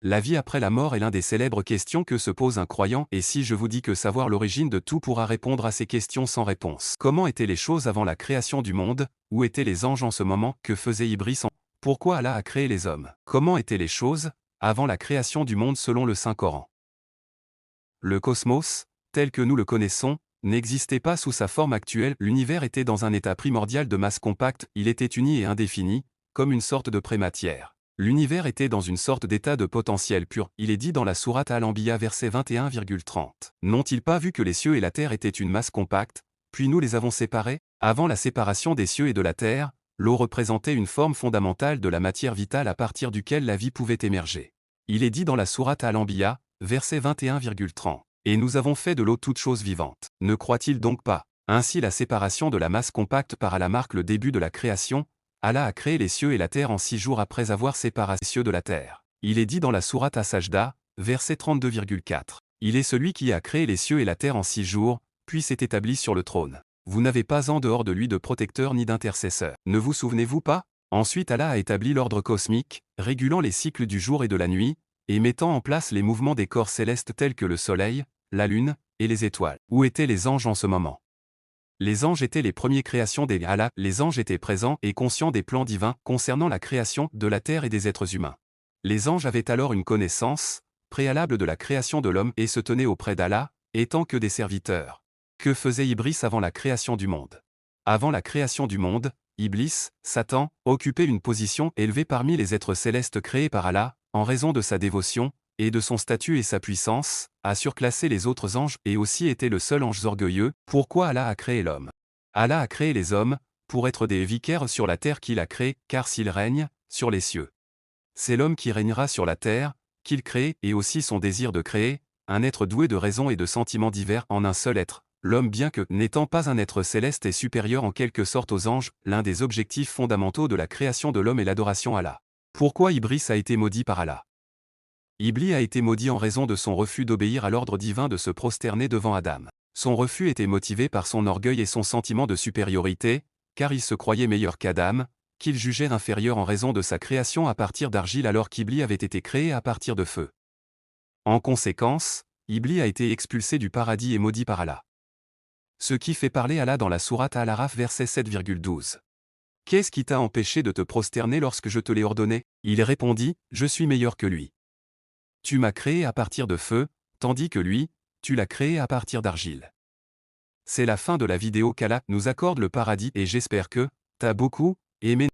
La vie après la mort est l'une des célèbres questions que se pose un croyant, et si je vous dis que savoir l'origine de tout pourra répondre à ces questions sans réponse. Comment étaient les choses avant la création du monde? Où étaient les anges en ce moment? Que faisait Ibris en... Pourquoi Allah a créé les hommes? Comment étaient les choses avant la création du monde selon le Saint-Coran? Le cosmos, tel que nous le connaissons, n'existait pas sous sa forme actuelle. L'univers était dans un état primordial de masse compacte, il était uni et indéfini, comme une sorte de prématière. L'univers était dans une sorte d'état de potentiel pur. Il est dit dans la sourate Al-Anbiya verset 21,30. N'ont-ils pas vu que les cieux et la terre étaient une masse compacte, puis nous les avons séparés? Avant la séparation des cieux et de la terre, l'eau représentait une forme fondamentale de la matière vitale à partir duquel la vie pouvait émerger. Il est dit dans la sourate Al-Anbiya, verset 21,30. Et nous avons fait de l'eau toute chose vivante. Ne croit-il donc pas? Ainsi la séparation de la masse compacte par Allah marque le début de la création. Allah a créé les cieux et la terre en 6 jours après avoir séparé les cieux de la terre. Il est dit dans la sourate As-Sajda, verset 32,4. Il est celui qui a créé les cieux et la terre en 6 jours, puis s'est établi sur le trône. Vous n'avez pas en dehors de lui de protecteur ni d'intercesseur. Ne vous souvenez-vous pas? Ensuite Allah a établi l'ordre cosmique, régulant les cycles du jour et de la nuit, et mettant en place les mouvements des corps célestes tels que le soleil, la lune, et les étoiles. Où étaient les anges en ce moment? Les anges étaient les premières créations des Allah. Les anges étaient présents et conscients des plans divins concernant la création de la terre et des êtres humains. Les anges avaient alors une connaissance préalable de la création de l'homme et se tenaient auprès d'Allah, étant que des serviteurs. Que faisait Iblis avant la création du monde? Avant la création du monde, Iblis, Satan, occupait une position élevée parmi les êtres célestes créés par Allah, en raison de sa dévotion, et de son statut et sa puissance, a surclassé les autres anges et aussi était le seul ange orgueilleux. Pourquoi Allah a créé l'homme? Allah a créé les hommes, pour être des vicaires sur la terre qu'il a créée, car s'il règne, sur les cieux. C'est l'homme qui régnera sur la terre, qu'il crée, et aussi son désir de créer, un être doué de raison et de sentiments divers en un seul être. L'homme bien que, n'étant pas un être céleste et supérieur en quelque sorte aux anges, l'un des objectifs fondamentaux de la création de l'homme est l'adoration à Allah. Pourquoi Iblis a été maudit par Allah? Iblis a été maudit en raison de son refus d'obéir à l'ordre divin de se prosterner devant Adam. Son refus était motivé par son orgueil et son sentiment de supériorité, car il se croyait meilleur qu'Adam, qu'il jugeait inférieur en raison de sa création à partir d'argile alors qu'Iblis avait été créé à partir de feu. En conséquence, Iblis a été expulsé du paradis et maudit par Allah. Ce qui fait parler Allah dans la sourate Al-Araf verset 7,12. Qu'est-ce qui t'a empêché de te prosterner lorsque je te l'ai ordonné? Il répondit, je suis meilleur que lui. Tu m'as créé à partir de feu, tandis que lui, tu l'as créé à partir d'argile. C'est la fin de la vidéo qu'Allah nous accorde le paradis et j'espère que t'as beaucoup aimé.